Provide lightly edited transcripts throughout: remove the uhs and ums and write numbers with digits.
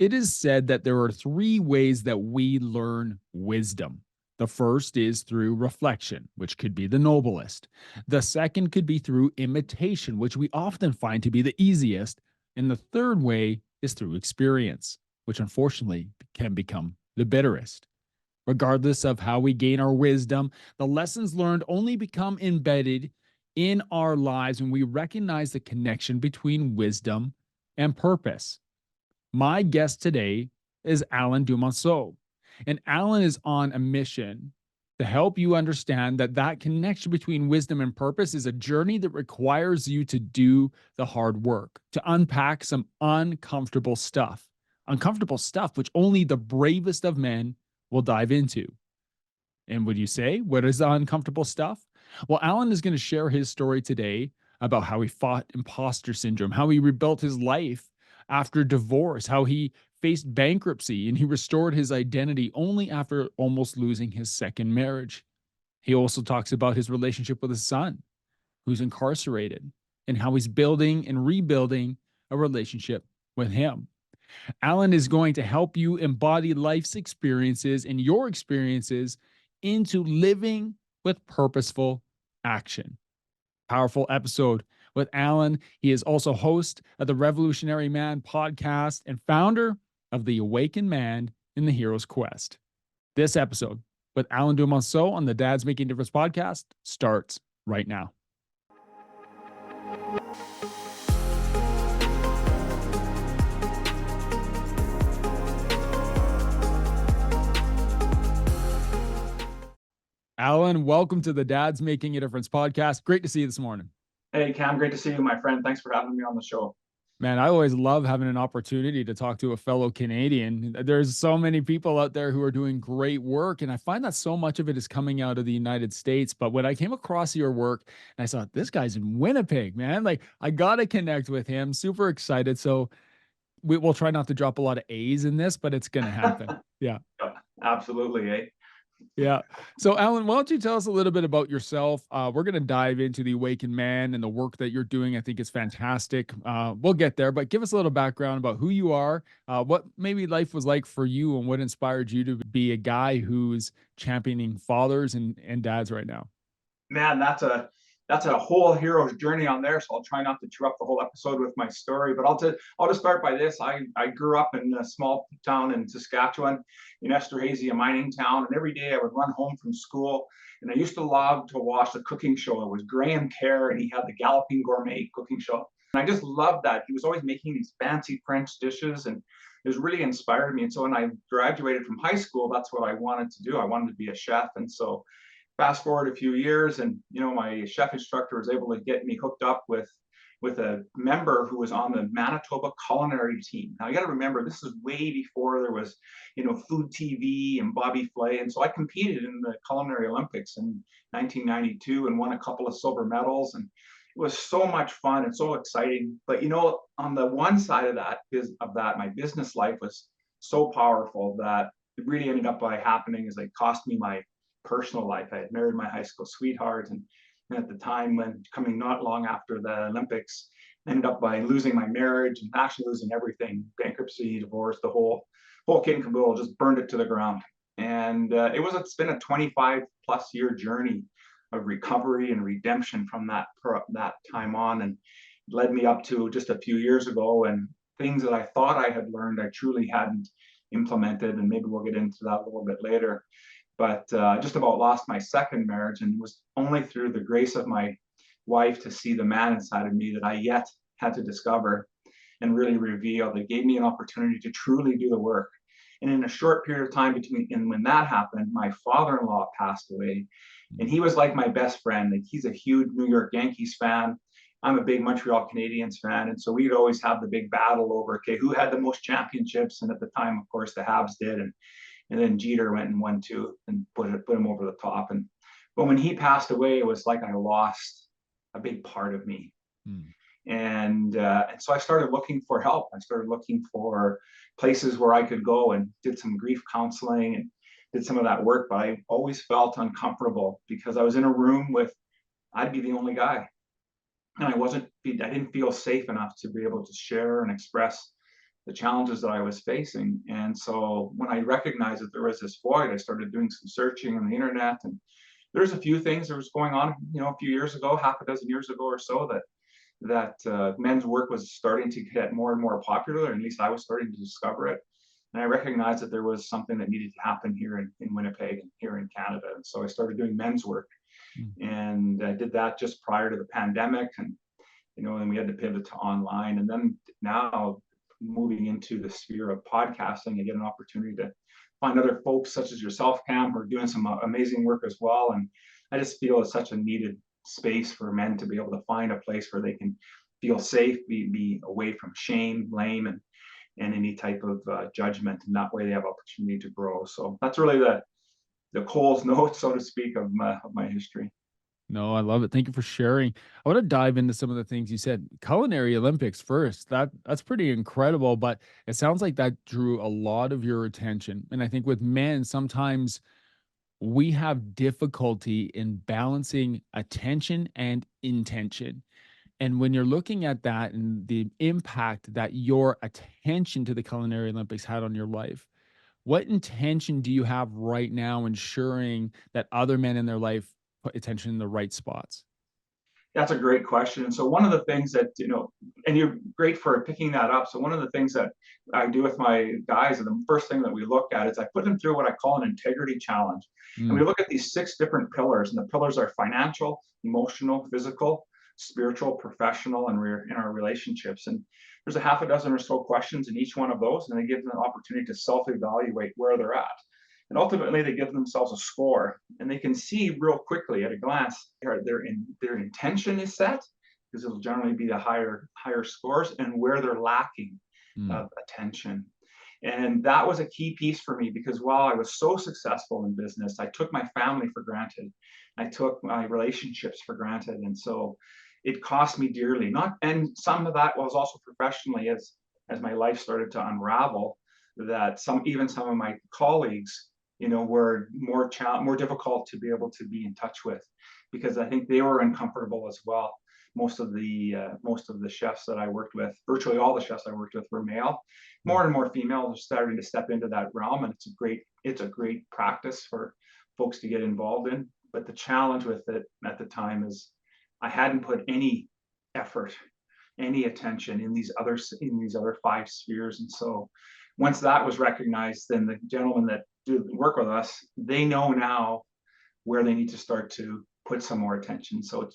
It is said that there are three ways that we learn wisdom. The first is through reflection, which could be the noblest. The second could be through imitation, which we often find to be the easiest. And the third way is through experience, which unfortunately can become the bitterest. Regardless of how we gain our wisdom, the lessons learned only become embedded in our lives when we recognize the connection between wisdom and purpose. My guest today is Alain Dumonceaux, and Alain is on a mission to help you understand that that connection between wisdom and purpose is a journey that requires you to do the hard work, to unpack some uncomfortable stuff, which only the bravest of men will dive into. And would you say, what is the uncomfortable stuff? Well, Alain is going to share his story today about how he fought imposter syndrome, how he rebuilt his life after divorce, how he faced bankruptcy and he restored his identity only after almost losing his second marriage. He also talks about his relationship with his son, who's incarcerated, and how he's building and rebuilding a relationship with him. Alain is going to help you embody life's experiences and your experiences into living with purposeful action. Powerful episode with Alain. He is also host of the Revolutionary Man podcast and founder of the Awakened Man in the Hero's Quest. This episode with Alain Dumonceaux on the Dads Making a Difference podcast starts right now. Alain, welcome to the Dads Making a Difference podcast. Great to see you this morning. Hey, Cam, great to see you, my friend. Thanks for having me on the show. Man, I always love having an opportunity to talk to a fellow Canadian. There's so many people out there who are doing great work, and I find that so much of it is coming out of the United States. But when I came across your work, and I saw this guy's in Winnipeg, man, like I got to connect with him. Super excited. So we'll try not to drop a lot of A's in this, but it's going to happen. Yeah. Absolutely. Eh? Yeah. So, Alain, why don't you tell us a little bit about yourself? We're going to dive into the Awakened Man and the work that you're doing. I think it's fantastic. We'll get there, but give us a little background about who you are, what maybe life was like for you, and what inspired you to be a guy who's championing fathers and dads right now. Man, that's a whole hero's journey on there. So I'll try not to chew up the whole episode with my story, but I'll just start by this. I grew up in a small town in Saskatchewan, in Esterhazy, a mining town, and every day I would run home from school, and I used to love to watch the cooking show. It was Graham Kerr, and he had the Galloping Gourmet cooking show, and I just loved that. He was always making these fancy French dishes, and it was really inspired me. And so when I graduated from high school, that's what I wanted to do. I wanted to be a chef, and so fast forward a few years, and my chef instructor was able to get me hooked up with a member who was on the Manitoba culinary team. Now you got to remember, this is way before there was food TV and Bobby Flay, and so I competed in the culinary Olympics in 1992 and won a couple of silver medals, and it was so much fun and so exciting. But on the one side of that, my business life was so powerful that it really ended up by happening is it cost me my personal life. I had married my high school sweetheart, and at the time, when coming not long after the Olympics, ended up by losing my marriage and actually losing everything: bankruptcy, divorce, the whole kit and caboodle, just burned it to the ground. And it's been a 25 plus year journey of recovery and redemption from that time on, and led me up to just a few years ago, and things that I thought I had learned I truly hadn't implemented, and maybe we'll get into that a little bit later. But just about lost my second marriage, and it was only through the grace of my wife to see the man inside of me that I yet had to discover and really reveal, that gave me an opportunity to truly do the work. And in a short period of time when that happened, my father-in-law passed away, and he was like my best friend. Like, he's a huge New York Yankees fan. I'm a big Montreal Canadiens fan, and so we'd always have the big battle over, okay, who had the most championships? And at the time, of course, the Habs did, and then Jeter went and won two and put him over the top. But when he passed away, it was like I lost a big part of me. And so I started looking for help. I started looking for places where I could go, and did some grief counseling and did some of that work. But I always felt uncomfortable because I was in a room I'd be the only guy. And I didn't feel safe enough to be able to share and express the challenges that I was facing. And so when I recognized that there was this void, I started doing some searching on the internet, and there's a few things that was going on, a few years ago, half a dozen years ago or so, that men's work was starting to get more and more popular, or at least I was starting to discover it. And I recognized that there was something that needed to happen here in Winnipeg and here in Canada. And so I started doing men's work. Mm. And I did that just prior to the pandemic. And we had to pivot to online. And then now moving into the sphere of podcasting, I get an opportunity to find other folks such as yourself, Cam, who are doing some amazing work as well. And I just feel it's such a needed space for men to be able to find a place where they can feel safe, be away from shame, blame, and any type of judgment. And that way they have opportunity to grow. So that's really the Cole's note, so to speak, of my history. No, I love it. Thank you for sharing. I want to dive into some of the things you said. Culinary Olympics first. That's pretty incredible, but it sounds like that drew a lot of your attention. And I think with men, sometimes we have difficulty in balancing attention and intention. And when you're looking at that and the impact that your attention to the Culinary Olympics had on your life, what intention do you have right now ensuring that other men in their life put attention in the right spots? That's a great question. And so one of the things that, and you're great for picking that up. So one of the things that I do with my guys, and the first thing that we look at is I put them through what I call an integrity challenge. And we Mm, look at these 6 different pillars, and the pillars are financial, emotional, physical, spiritual, professional, and we're in our relationships. And there's a half a dozen or so questions in each one of those, and they give them an opportunity to self-evaluate where they're at. And ultimately, they give themselves a score, and they can see real quickly at a glance their intention is set, because it'll generally be the higher scores, and where they're lacking mm, attention. And that was a key piece for me, because while I was so successful in business, I took my family for granted. I took my relationships for granted. And so it cost me dearly. Not, and some of that was also professionally, as my life started to unravel, that even some of my colleagues, were more difficult to be able to be in touch with, because I think they were uncomfortable as well. Most of the chefs that I worked with, virtually all the chefs I worked with, were male. mm. More and more females are starting to step into that realm, and it's a great practice for folks to get involved in. But the challenge with it at the time is I hadn't put any effort, any attention in these other 5 spheres. And so once that was recognized, then the gentlemen that do work with us, they know now where they need to start to put some more attention. So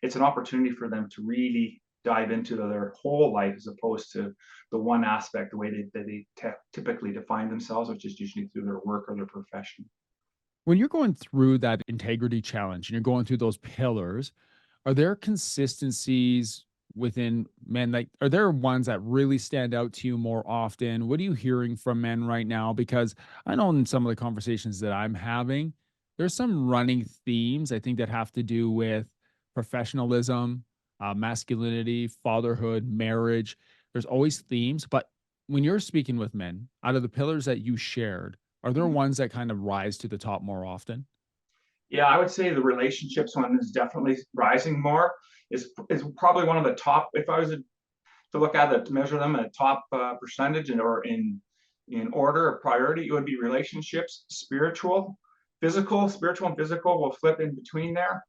it's an opportunity for them to really dive into their whole life, as opposed to the one aspect, the way they typically define themselves, which is usually through their work or their profession. When you're going through that integrity challenge and you're going through those pillars, are there consistencies within men? Like, are there ones that really stand out to you more often? What are you hearing from men right now? Because I know in some of the conversations that I'm having, there's some running themes I think that have to do with professionalism, masculinity, fatherhood, marriage. There's always themes, but when you're speaking with men, out of the pillars that you shared, are there Mhm. ones that kind of rise to the top more often? Yeah, I would say the relationships one is definitely rising more. Is probably one of the top. If I was to look at it, to measure them at a top percentage, or in order of priority, it would be relationships, spiritual and physical will flip in between there,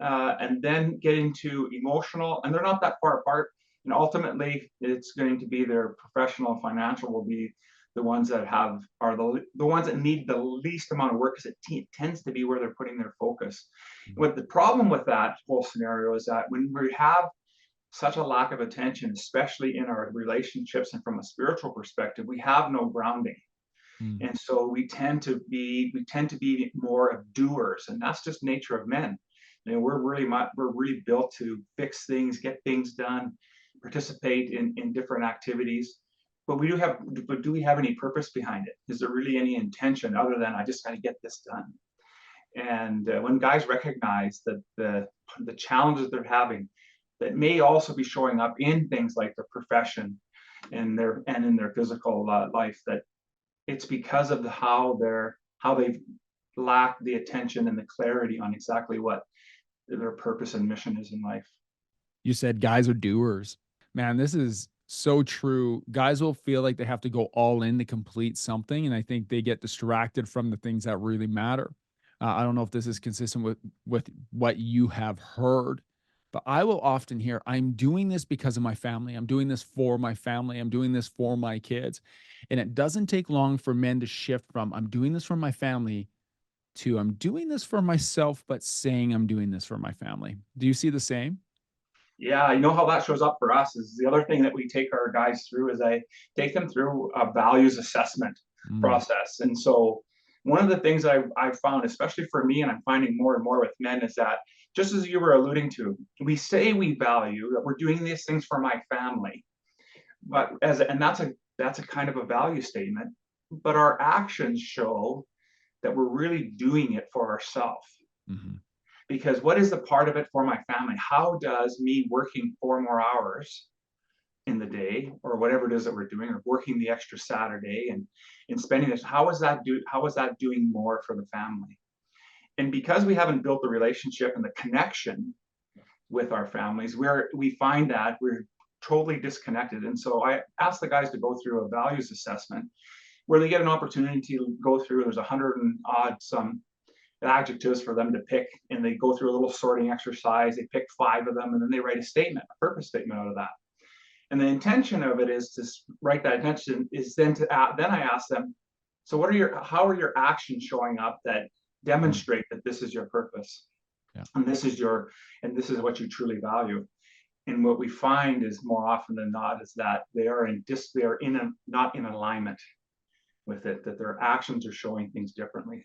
and then get into emotional, and they're not that far apart. And ultimately, it's going to be their professional and financial will be the ones that are the ones that need the least amount of work, because it tends to be where they're putting their focus. What the problem with that whole scenario is that when we have such a lack of attention, especially in our relationships and from a spiritual perspective, we have no grounding. Mm. And so we tend to be more of doers, and that's just nature of men. We're really built to fix things, get things done, participate in different activities. But do we have any purpose behind it? Is there really any intention other than I just got to get this done? And when guys recognize that the challenges they're having, that may also be showing up in things like their profession and in their physical life, that it's because of how they've lacked the attention and the clarity on exactly what their purpose and mission is in life. You said guys are doers. Man, this is So true. Guys will feel like they have to go all in to complete something, and I think they get distracted from the things that really matter. I don't know if this is consistent with what you have heard, but I will often hear, "I'm doing this because of my family. I'm doing this for my family. I'm doing this for my kids." And it doesn't take long for men to shift from, "I'm doing this for my family," to, "I'm doing this for myself, but saying I'm doing this for my family." Do you see the same? Yeah, you know how that shows up for us is the other thing that we take our guys through is I take them through a values assessment Mm, process. And so one of the things I've found, especially for me, and I'm finding more and more with men, is that just as you were alluding to, we say we value that we're doing these things for my family, but and that's a kind of a value statement, but our actions show that we're really doing it for ourselves. mhm, Because what is the part of it for my family? How does me working 4 more hours in the day or whatever it is that we're doing, or working the extra Saturday and spending this, how is that doing more for the family? And because we haven't built the relationship and the connection with our families, we find that we're totally disconnected. And so I asked the guys to go through a values assessment where they get an opportunity to go through, there's 100 and odd some adjectives for them to pick, and they go through a little sorting exercise. They pick 5 of them, and then they write a statement, a purpose statement out of that. And the intention of it is to write that intention is then to then I ask them, so how are your actions showing up that mm, demonstrate that this is your purpose, yeah, and this is what you truly value? And what we find is more often than not is that they are not in alignment with it, that their actions are showing things differently.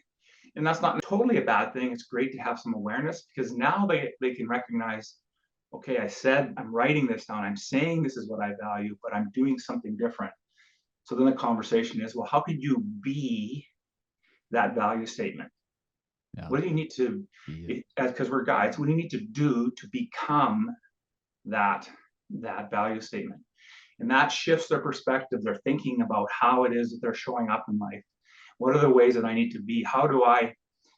And that's not totally a bad thing. It's great to have some awareness because now they can recognize, okay, I said I'm writing this down. I'm saying this is what I value, but I'm doing something different. So then the conversation is, well, how could you be that value statement? yeah, What do you need to, be it. because we're guides, what do you need to do to become that value statement? And that shifts their perspective. They're thinking about how it is that they're showing up in life. What are the ways that I need to be? How do I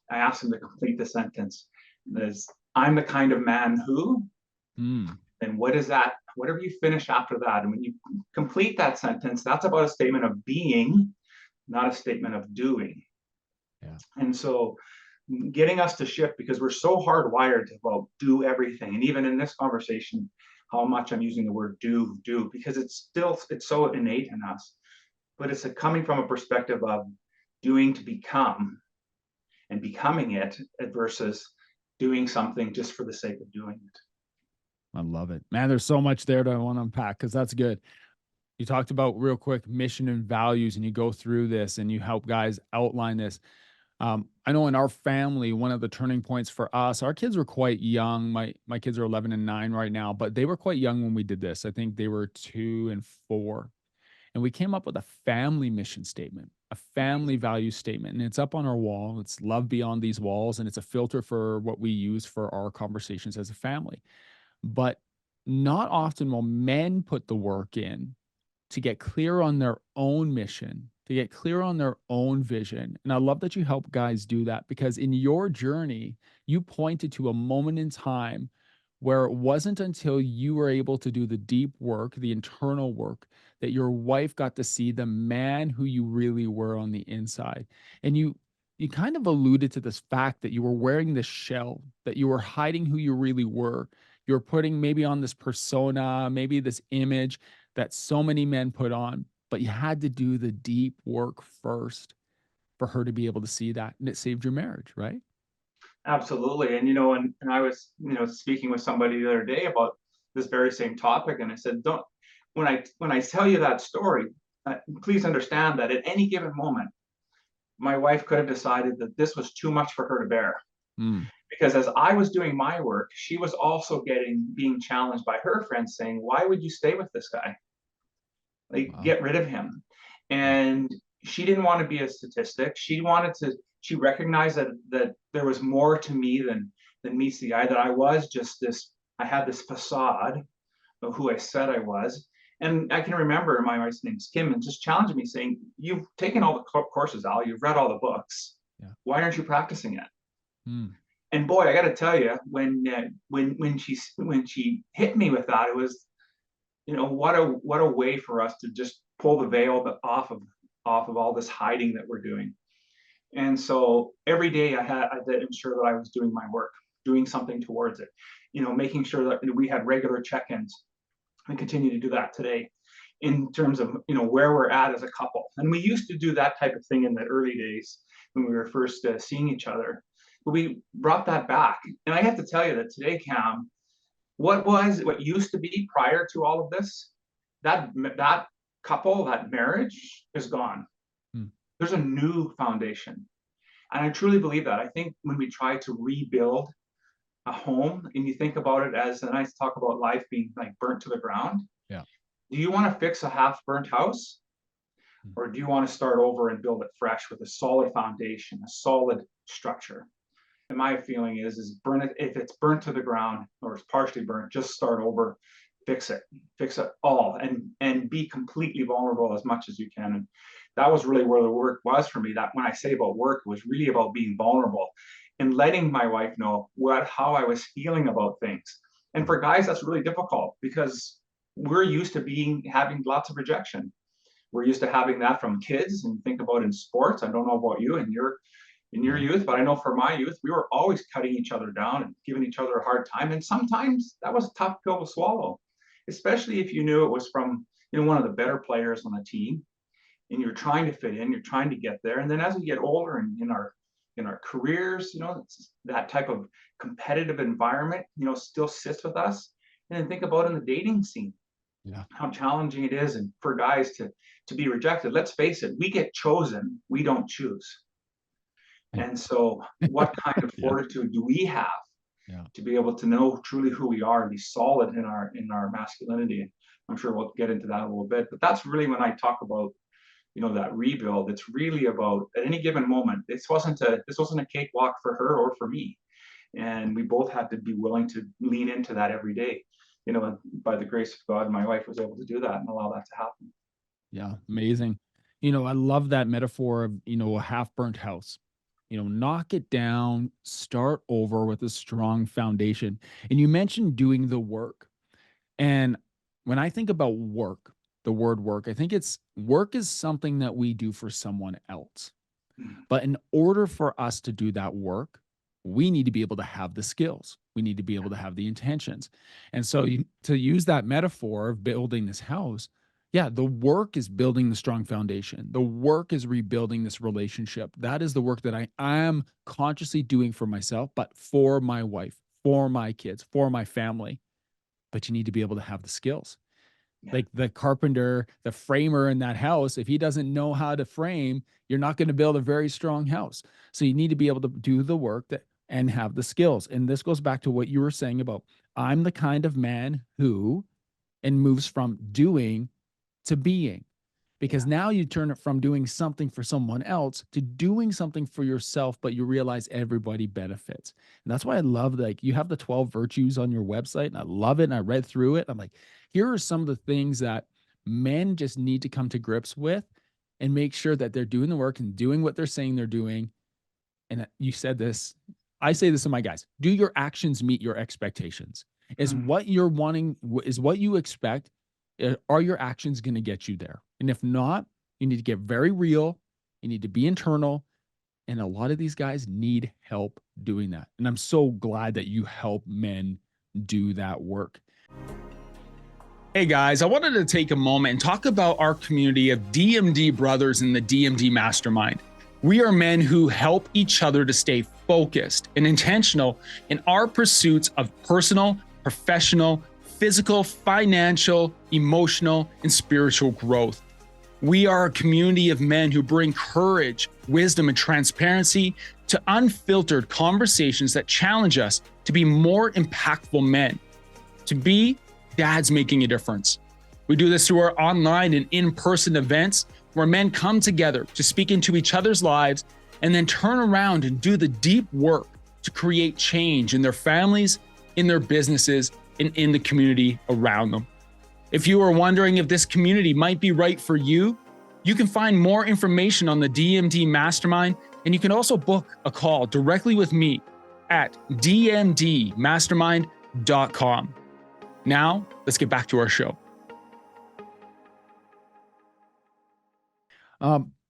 ask them to complete the sentence. There's, I'm the kind of man who, Mm, and what is that? Whatever you finish after that. And when you complete that sentence, that's about a statement of being, not a statement of doing. yeah, And so getting us to shift because we're so hardwired to do everything. And even in this conversation, how much I'm using the word do, because it's so innate in us. But it's coming from a perspective of doing to become and becoming it versus doing something just for the sake of doing it. I love it. Man, there's so much there that I want to unpack because that's good. You talked about real quick mission and values, and you go through this and you help guys outline this. I know in our family, one of the turning points for us, our kids were quite young. My kids are 11 and 9 right now, but they were quite young when we did this. I think they were 2 and 4. And we came up with a family mission statement, a family value statement, and it's up on our wall. It's love beyond these walls, and it's a filter for what we use for our conversations as a family. But not often will men put the work in to get clear on their own mission, to get clear on their own vision. And I love that you help guys do that because in your journey, you pointed to a moment in time where it wasn't until you were able to do the deep work, the internal work, that your wife got to see the man who you really were on the inside. And you kind of alluded to this fact that you were wearing this shell, that you were hiding who you really were. You're putting maybe on this persona, maybe this image that so many men put on, but you had to do the deep work first for her to be able to see that. And it saved your marriage, right? Absolutely. And and I was, speaking with somebody the other day about this very same topic, and I said, don't when I tell you that story, please understand that at any given moment, my wife could have decided that this was too much for her to bear. Mm, Because as I was doing my work, she was also being challenged by her friends saying, "Why would you stay with this guy? Like, wow. get rid of him." Yeah. And she didn't want to be a statistic. She recognized that there was more to me than meets the eye, that I had this facade of who I said I was. And I can remember my wife's name's Kim and just challenging me saying, "You've taken all the courses, Al, you've read all the books. Yeah. Why aren't you practicing it?" Mm, And boy, I got to tell you, when she hit me with that, what a way for us to just pull the veil off of all this hiding that we're doing. And so every day I had to ensure that I was doing my work, doing something towards it, making sure that we had regular check-ins. I continue to do that today in terms of, where we're at as a couple. And we used to do that type of thing in the early days when we were first seeing each other. But we brought that back. And I have to tell you that today, Cam, what used to be prior to all of this, that couple, that marriage is gone. There's a new foundation. And I truly believe that. I think when we try to rebuild a home and you think about it as, and I talk about life being like burnt to the ground. Yeah. Do you want to fix a half burnt house? Or do you want to start over and build it fresh with a solid foundation, a solid structure? And my feeling is burn it. If it's burnt to the ground or it's partially burnt, just start over, fix it all, and be completely vulnerable as much as you can. And that was really where the work was for me. That when I say about work, it was really about being vulnerable and letting my wife know how I was feeling about things. And for guys, that's really difficult because we're used to having lots of rejection. We're used to having that from kids, and think about in sports. I don't know about you in your youth, but I know for my youth, we were always cutting each other down and giving each other a hard time. And sometimes that was a tough pill to swallow, especially if you knew it was from one of the better players on the team, and you're trying to fit in, you're trying to get there. And then as we get older and in our careers, that type of competitive environment, still sits with us. And then think about in the dating scene, how challenging it is, and for guys to be rejected. Let's face it, we get chosen, we don't choose. And so what kind of fortitude do we have to be able to know truly who we are and be solid in our masculinity? And I'm sure we'll get into that a little bit, but that's really when I talk about that rebuild. It's really about, at any given moment, this wasn't a cakewalk for her or for me, and we both had to be willing to lean into that every day. And by the grace of God, my wife was able to do that and allow that to happen. Yeah, amazing. I love that metaphor of, a half burnt house. Knock it down, start over with a strong foundation. And you mentioned doing the work. And when I think about work, the word work, I think work is something that we do for someone else. But in order for us to do that work, we need to be able to have the skills. We need to be able to have the intentions. And so to use that metaphor of building this house, the work is building the strong foundation. The work is rebuilding this relationship. That is the work that I am consciously doing for myself, but for my wife, for my kids, for my family. But you need to be able to have the skills. Like the carpenter, the framer in that house, if he doesn't know how to frame, you're not going to build a very strong house. So you need to be able to do the work and have the skills. And this goes back to what you were saying about, I'm the kind of man who, and moves from doing to being, because now you turn it from doing something for someone else to doing something for yourself, but you realize everybody benefits. And that's why I love, you have the 12 virtues on your website, and I love it. And I read through it. I'm like, here are some of the things that men just need to come to grips with and make sure that they're doing the work and doing what they're saying they're doing. And you said this, I say this to my guys, do your actions meet your expectations? Is what you're wanting, is what you expect, are your actions going to get you there? And if not, you need to get very real. You need to be internal. And a lot of these guys need help doing that. And I'm so glad that you help men do that work. Hey guys, I wanted to take a moment and talk about our community of DMD brothers in the DMD Mastermind. We are men who help each other to stay focused and intentional in our pursuits of personal, professional, physical, financial, emotional, and spiritual growth. We are a community of men who bring courage, wisdom, and transparency to unfiltered conversations that challenge us to be more impactful men, to be dads making a difference. We do this through our online and in-person events where men come together to speak into each other's lives and then turn around and do the deep work to create change in their families, in their businesses, and in the community around them. If you are wondering if this community might be right for you, you can find more information on the DMD Mastermind, and you can also book a call directly with me at dmdmastermind.com. Now, let's get back to our show.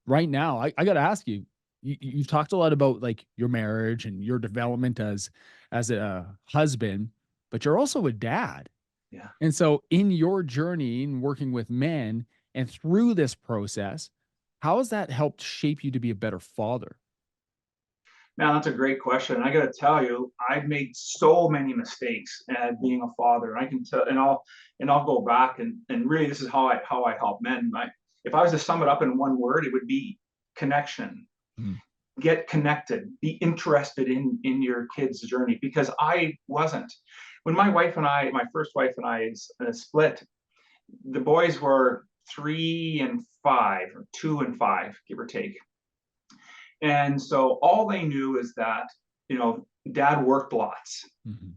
Right now, I got to ask you, you've talked a lot about like your marriage and your development as a husband, but you're also a dad. Yeah. And so in your journey in working with men and through this process, how has that helped shape you to be a better father? Man, that's a great question. I got to tell you, I've made so many mistakes at being a father. I can tell, and I'll go back and really, this is how I help men. If I was to sum it up in one word, it would be connection. Mm, Get connected. Be interested in your kid's journey, because I wasn't. When my first wife and I split, the boys were 3 and 5, or 2 and 5, give or take. And so all they knew is that, dad worked lots. mhm.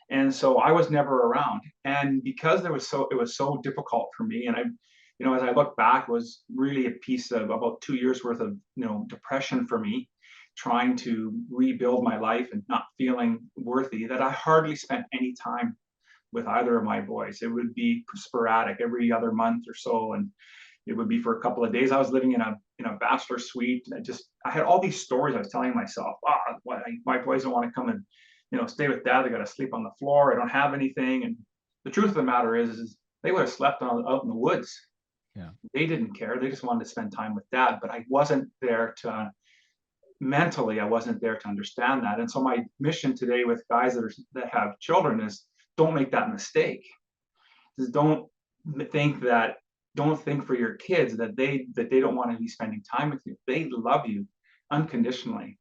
And so I was never around. And because it was so difficult for me. And as I look back, it was really a piece of about 2 years worth of, depression for me, trying to rebuild my life and not feeling worthy, that I hardly spent any time with either of my boys. It would be sporadic every other month or so. And it would be for a couple of days. I was living in a bachelor suite. I had all these stories I was telling myself. My boys don't want to come and stay with dad. They got to sleep on the floor. I don't have anything. And the truth of the matter is they would have slept out in the woods. Yeah. They didn't care. They just wanted to spend time with dad. But I wasn't there to mentally. I wasn't there to understand that. And so my mission today with guys that have children is, don't make that mistake. Just think that don't think for your kids that they don't want to be spending time with you. They love you unconditionally.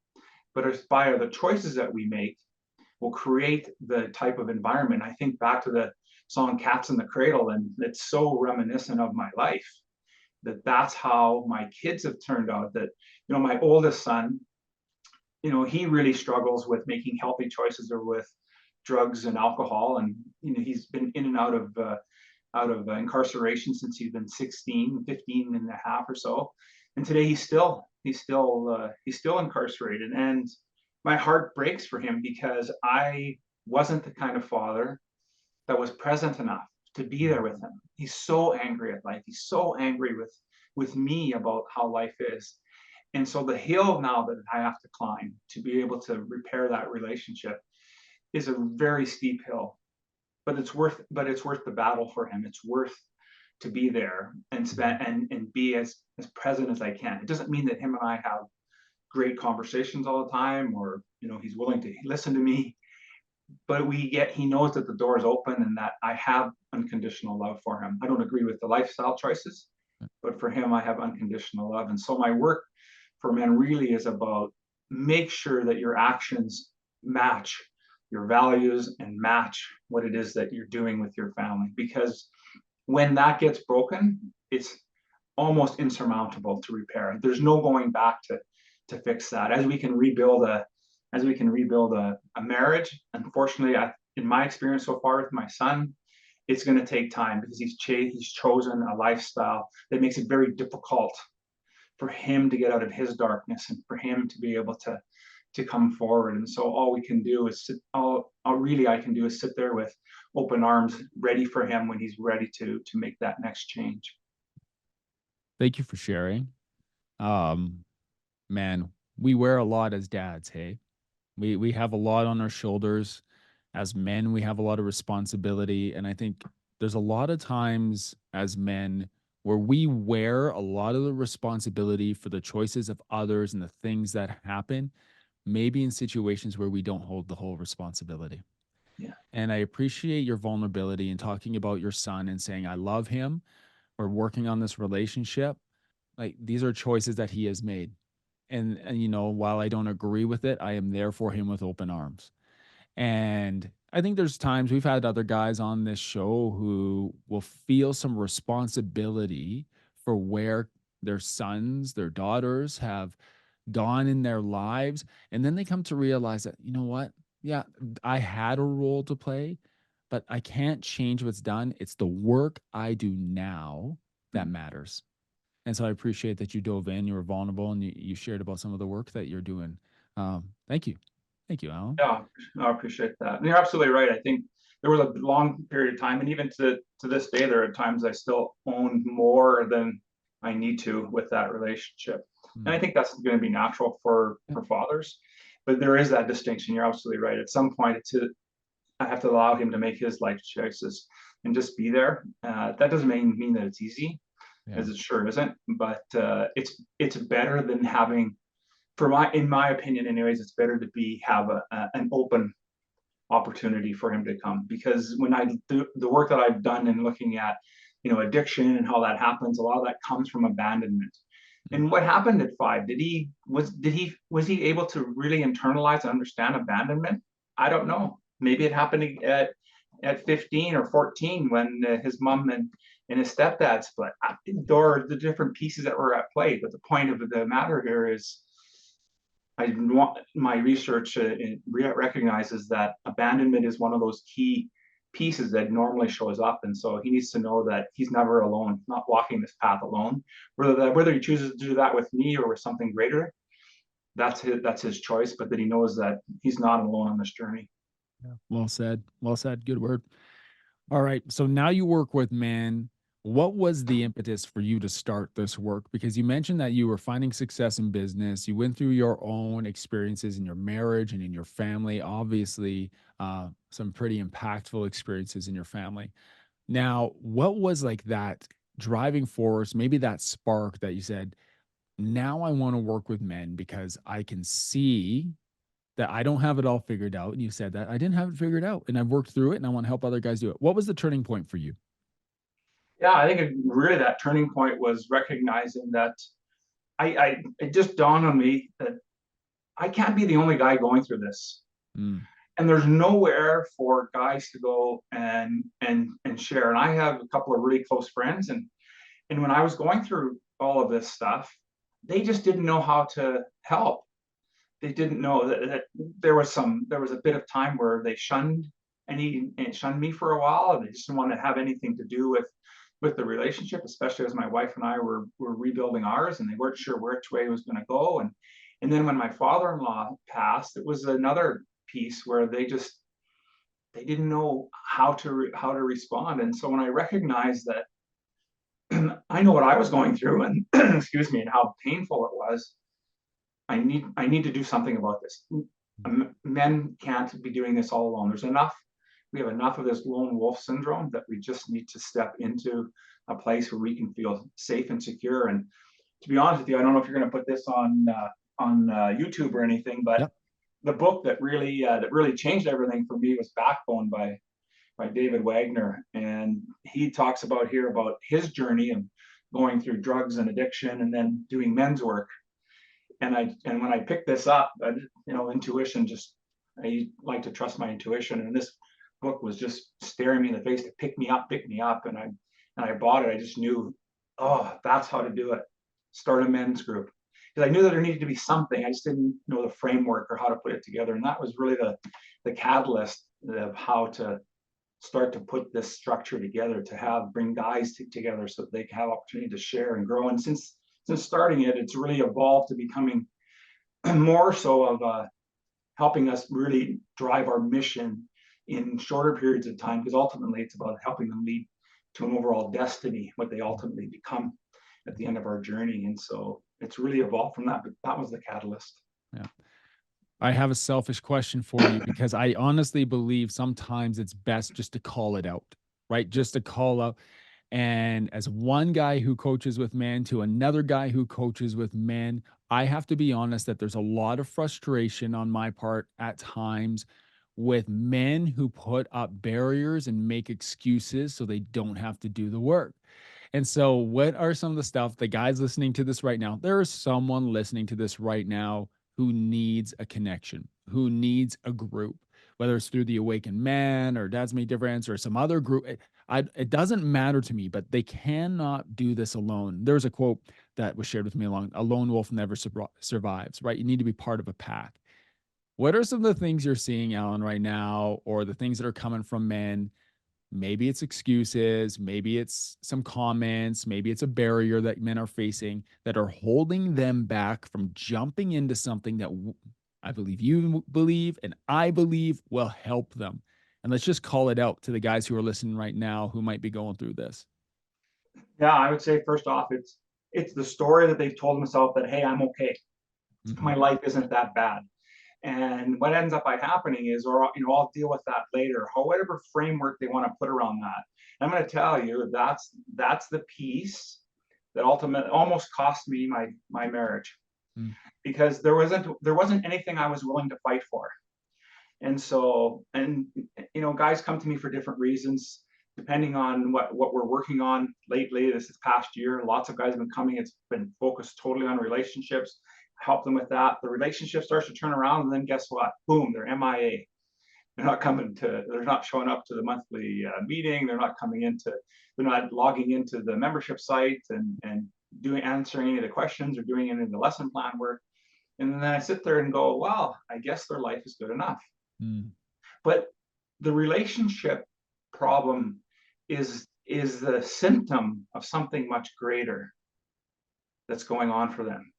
But it's by the choices that we make will create the type of environment. I think back to the song Cats in the Cradle, and it's so reminiscent of my life, that's how my kids have turned out. That, my oldest son, he really struggles with making healthy choices, or with drugs and alcohol. And he's been in and out of incarceration since he's been 16, 15 and a half or so. And today he's still incarcerated. And my heart breaks for him, because I wasn't the kind of father that was present enough to be there with him. He's so angry at life. He's so angry with me about how life is. And so the hill now that I have to climb to be able to repair that relationship is a very steep hill, but it's worth the battle for him. It's worth to be there and spend and be as present as I can. It doesn't mean that him and I have great conversations all the time, or he's willing to listen to me, but he knows that the door is open, and that I have unconditional love for him. I don't agree with the lifestyle choices, but for him I have unconditional love. And so my work for men really is about, make sure that your actions match your values and match what it is that you're doing with your family. Because when that gets broken, it's almost insurmountable to repair. There's no going back to fix that. As we can rebuild a marriage, unfortunately, in my experience so far with my son, it's going to take time, because he's chosen a lifestyle that makes it very difficult for him to get out of his darkness, and for him to be able to come forward. And so all we can do is all really I can do is sit there with open arms, ready for him when he's ready to make that next change. Thank you for sharing. Um, Man, we wear a lot as dads, hey? We have a lot on our shoulders. As men, we have a lot of responsibility, and I think there's a lot of times as men where we wear a lot of the responsibility for the choices of others and the things that happen, maybe in situations where we don't hold the whole responsibility. Yeah. And I appreciate your vulnerability in talking about your son and saying, I love him. We're working on this relationship. Like, these are choices that he has made. And while I don't agree with it, I am there for him with open arms. And I think there's times we've had other guys on this show who will feel some responsibility for where their sons, their daughters have gone in their lives. And then they come to realize that, you know what? Yeah, I had a role to play, but I can't change what's done. It's the work I do now that matters. And so I appreciate that you dove in, you were vulnerable, and you shared about some of the work that you're doing. Thank you. Thank you, Alan. Yeah, I appreciate that. And you're absolutely right. I think there was a long period of time, and even to this day, there are times I still own more than I need to with that relationship. And I Mm. think that's going to be natural Yeah. for fathers. But there is that distinction. You're absolutely right. At some point, I have to allow him to make his life choices and just be there. That doesn't mean that it's easy, Yeah. as it sure isn't. But it's better than having, in my opinion, anyways, it's better to have an open opportunity for him to come, because when I do the work that I've done in looking at, addiction and how that happens, a lot of that comes from abandonment. Mm. And what happened at 5? Was he able to really internalize and understand abandonment? I don't know. Maybe it happened at 15 or 14 when his mom and his stepdad split. Or the different pieces that were at play. But the point of the matter here is, my research recognizes that abandonment is one of those key pieces that normally shows up, and so he needs to know that he's never alone, not walking this path alone. Whether he chooses to do that with me or with something greater, that's his choice. But that he knows that he's not alone on this journey. Yeah. Well said. Well said. Good word. All right. So now you work with men. What was the impetus for you to start this work? Because you mentioned that you were finding success in business. You went through your own experiences in your marriage and in your family. Obviously, some pretty impactful experiences in your family. Now, what was like that driving force, maybe that spark that you said, now I want to work with men because I can see that I don't have it all figured out. And you said that I didn't have it figured out and I've worked through it and I want to help other guys do it. What was the turning point for you? Yeah, I think really that turning point was recognizing that it just dawned on me that I can't be the only guy going through this. Mm. And there's nowhere for guys to go and share. And I have a couple of really close friends, and when I was going through all of this stuff, they just didn't know how to help. They didn't know that there was a bit of time where they shunned me for a while, and they just didn't want to have anything to do with the relationship, especially as my wife and I were rebuilding ours, and they weren't sure which way it was going to go. And then when my father-in-law passed, it was another piece where they didn't know how to respond. And so when I recognized that I know what I was going through, and excuse me, and how painful it was, I need to do something about this. Men can't be doing this all alone. We have enough of this lone wolf syndrome that we just need to step into a place where we can feel safe and secure. And to be honest with you, I don't know if you're going to put this on YouTube or anything, but Yep. the book that really changed everything for me was Backbone by David Wagner, and he talks about his journey of going through drugs and addiction, and then doing men's work. And when I picked this up, intuition, just I like to trust my intuition, and this book was just staring me in the face to pick me up, and I bought it. I just knew, oh, that's how to do it. Start a men's group, because I knew that there needed to be something. I just didn't know the framework or how to put it together, and that was really the catalyst of how to start to put this structure together, to bring guys together so that they can have opportunity to share and grow. And since starting it, it's really evolved to becoming more so of helping us really drive our mission in shorter periods of time, because ultimately it's about helping them lead to an overall destiny, what they ultimately become at the end of our journey. And so it's really evolved from that, but that was the catalyst. Yeah. I have a selfish question for you because I honestly believe sometimes it's best just to call it out, right? Just to call out. And as one guy who coaches with men to another guy who coaches with men, I have to be honest that there's a lot of frustration on my part at times with men who put up barriers and make excuses so they don't have to do the work. And so, what are some of the stuff the guys listening to this right now? There is someone listening to this right now who needs a connection, who needs a group, whether it's through the Awakened Man or Dad's Made Difference or some other group. It doesn't matter to me, but they cannot do this alone. There's a quote that was shared with me along: "A lone wolf never survives." Right? You need to be part of a pack. What are some of the things you're seeing, Alan, right now, or the things that are coming from men? Maybe it's excuses, maybe it's some comments, maybe it's a barrier that men are facing that are holding them back from jumping into something that I believe you believe and I believe will help them. And let's just call it out to the guys who are listening right now who might be going through this. Yeah, I would say first off, it's the story that they've told themselves that, hey, I'm okay. Mm-hmm. My life isn't that bad. And what ends up by happening is, or I'll deal with that later, whatever framework they want to put around that. I'm going to tell you that's the piece that ultimately almost cost me my marriage, because there wasn't anything I was willing to fight for. And so, and guys come to me for different reasons, depending on what we're working on lately. This past year, lots of guys have been coming. It's been focused totally on relationships. Help them with that. The relationship starts to turn around, and then guess what? Boom, they're MIA. They're not showing up to the monthly meeting. They're not logging into the membership site and answering any of the questions or doing any of the lesson plan work. And then I sit there and go, well, I guess their life is good enough. But the relationship problem is the symptom of something much greater that's going on for them.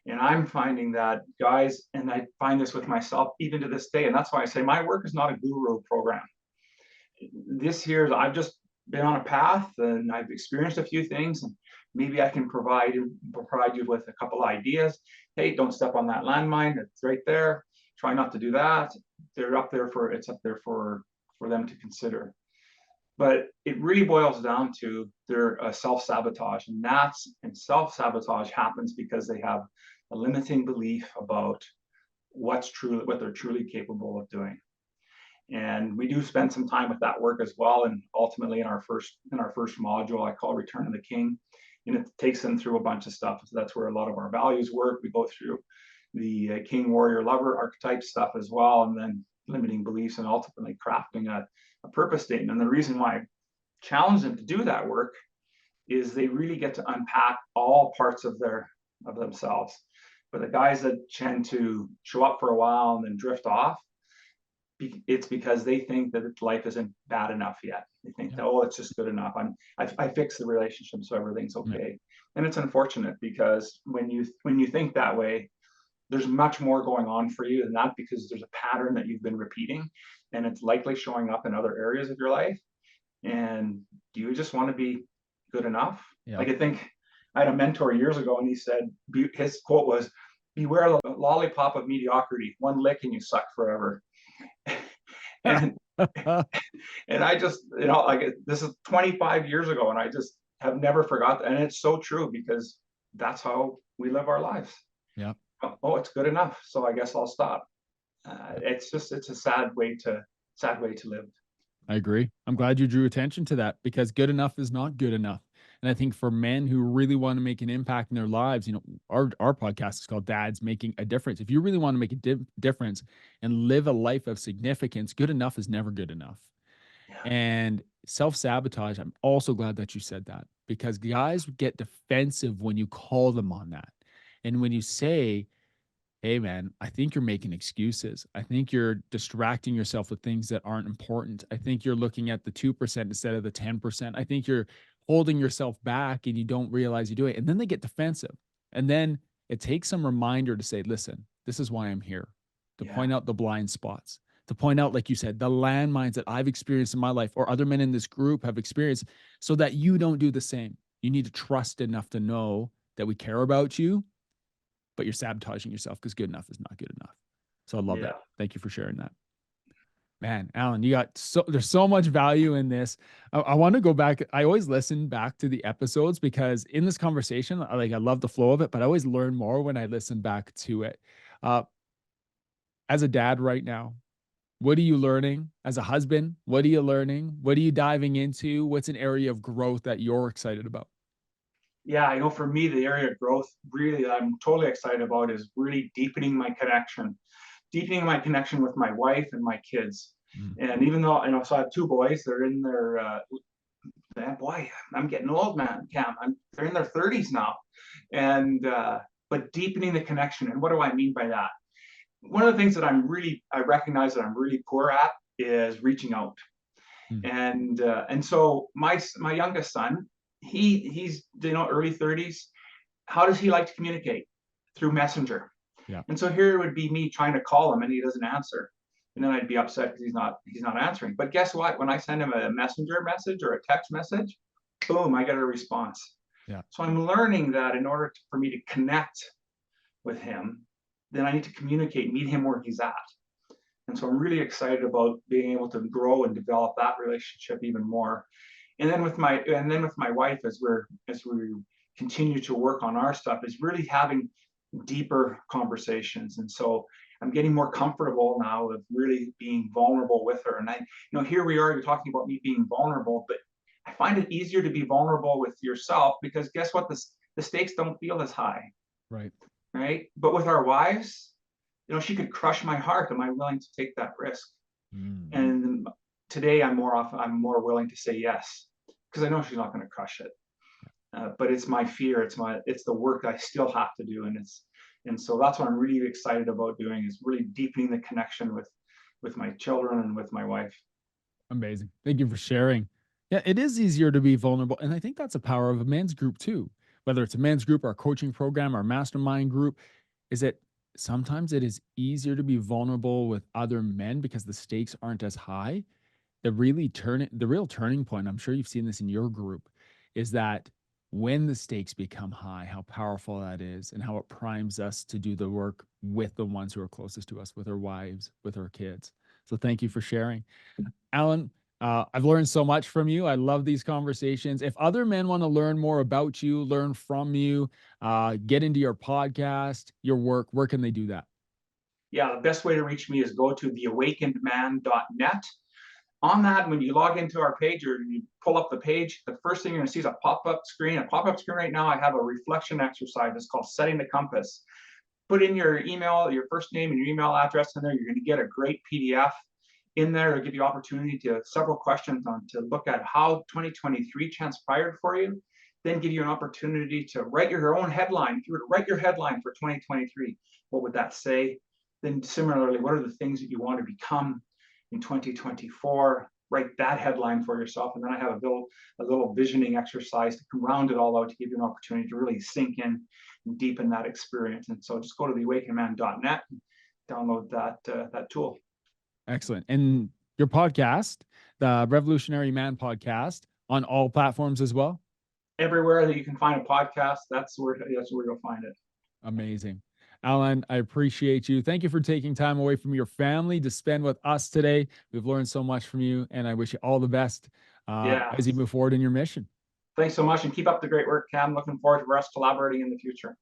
And I'm finding that guys, and I find this with myself even to this day, and that's why I say my work is not a guru program. This year, I've just been on a path and I've experienced a few things, and maybe I can provide you with a couple of ideas. Hey, don't step on that landmine. It's right there. Try not to do that. It's up there for them to consider. But it really boils down to their self-sabotage, and self-sabotage happens because they have a limiting belief about what they're truly capable of doing. And we do spend some time with that work as well. And ultimately, in our first module, I call Return of the King, and it takes them through a bunch of stuff. So that's where a lot of our values work. We go through the king, warrior, lover archetype stuff as well, and then limiting beliefs, and ultimately crafting a purpose statement. And the reason why I challenge them to do that work is they really get to unpack all parts of themselves. But the guys that tend to show up for a while and then drift off, it's because they think that life isn't bad enough yet. They think that, oh, it's just good enough. I fixed the relationship, so everything's okay. And it's unfortunate, because when you think that way, there's much more going on for you than that, because there's a pattern that you've been repeating, and it's likely showing up in other areas of your life. And do you just want to be good enough? Yeah. Like, I think I had a mentor years ago, and he said, his quote was, "Beware the lollipop of mediocrity. One lick and you suck forever." and and I just, like, this is 25 years ago, and I just have never forgot that. And it's so true, because that's how we live our lives. Yeah. Oh, it's good enough, so I guess I'll stop. It's a sad way to live. I agree. I'm glad you drew attention to that, because good enough is not good enough. And I think for men who really want to make an impact in their lives, our podcast is called Dads Making a Difference. If you really want to make a difference and live a life of significance, good enough is never good enough. Yeah. And self-sabotage, I'm also glad that you said that, because guys get defensive when you call them on that. And when you say, hey man, I think you're making excuses. I think you're distracting yourself with things that aren't important. I think you're looking at the 2% instead of the 10%. I think you're holding yourself back and you don't realize you do it. And then they get defensive. And then it takes some reminder to say, listen, this is why I'm here, to point out the blind spots, to point out, like you said, the landmines that I've experienced in my life or other men in this group have experienced, so that you don't do the same. You need to trust enough to know that we care about you, but you're sabotaging yourself, because good enough is not good enough. So I love that. Thank you for sharing that. Man, Alan, there's so much value in this. I want to go back. I always listen back to the episodes, because in this conversation, I love the flow of it, but I always learn more when I listen back to it. As a dad right now, what are you learning? As a husband, what are you learning? What are you diving into? What's an area of growth that you're excited about? Yeah, I know for me, the area of growth really that I'm totally excited about is really deepening my connection with my wife and my kids. And even though, so I have two boys, they're in their, boy, I'm getting old, man, Cam. They're in their 30s now. And, but deepening the connection. And what do I mean by that? One of the things that I recognize that I'm really poor at is reaching out. And so my youngest son, he's early 30s. How does he like to communicate? Through Messenger. Yeah. And so here it would be me trying to call him and he doesn't answer, and then I'd be upset because he's not answering. But guess what? When I send him a Messenger message or a text message, boom, I get a response. Yeah. So I'm learning that in order for me to connect with him, then I need to communicate, meet him where he's at. And so I'm really excited about being able to grow and develop that relationship even more. And then with my wife, as we continue to work on our stuff, is really having deeper conversations. And so I'm getting more comfortable now with really being vulnerable with her. And here we are, you're talking about me being vulnerable, but I find it easier to be vulnerable with yourself, because guess what? The stakes don't feel as high, Right. right? But with our wives, she could crush my heart. Am I willing to take that risk? Mm. And today I'm more willing to say yes, because I know she's not going to crush it. But it's my fear. It's the work I still have to do, and so that's what I'm really excited about doing, is really deepening the connection with my children and with my wife. Amazing. Thank you for sharing. Yeah, it is easier to be vulnerable. And I think that's a power of a men's group too. Whether it's a men's group, our coaching program, our mastermind group, is that sometimes it is easier to be vulnerable with other men because the stakes aren't as high. The real turning point, I'm sure you've seen this in your group, is that when the stakes become high, how powerful that is and how it primes us to do the work with the ones who are closest to us, with our wives, with our kids. So thank you for sharing. Alan, I've learned so much from you. I love these conversations. If other men want to learn more about you, learn from you, get into your podcast, your work, where can they do that? Yeah, the best way to reach me is go to theawakenedman.net. On that, when you log into our page or you pull up the page, the first thing you're going to see is a pop-up screen. A pop-up screen right now, I have a reflection exercise. It's called Setting the Compass. Put in your email, your first name and your email address in there. You're going to get a great PDF in there to give you opportunity to several questions on to look at how 2023 transpired for you. Then give you an opportunity to write your own headline. If you were to write your headline for 2023, what would that say? Then similarly, what are the things that you want to become in 2024? Write that headline for yourself. And then I have a little visioning exercise to round it all out to give you an opportunity to really sink in and deepen that experience. And so just go to theawakenedman.net and download that tool. Excellent. And your podcast, the Revolutionary Man podcast, on all platforms as well? Everywhere that you can find a podcast, that's where you'll find it. Amazing. Alan, I appreciate you. Thank you for taking time away from your family to spend with us today. We've learned so much from you, and I wish you all the best Yeah. as you move forward in your mission. Thanks so much, and keep up the great work, Cam. Looking forward to us collaborating in the future.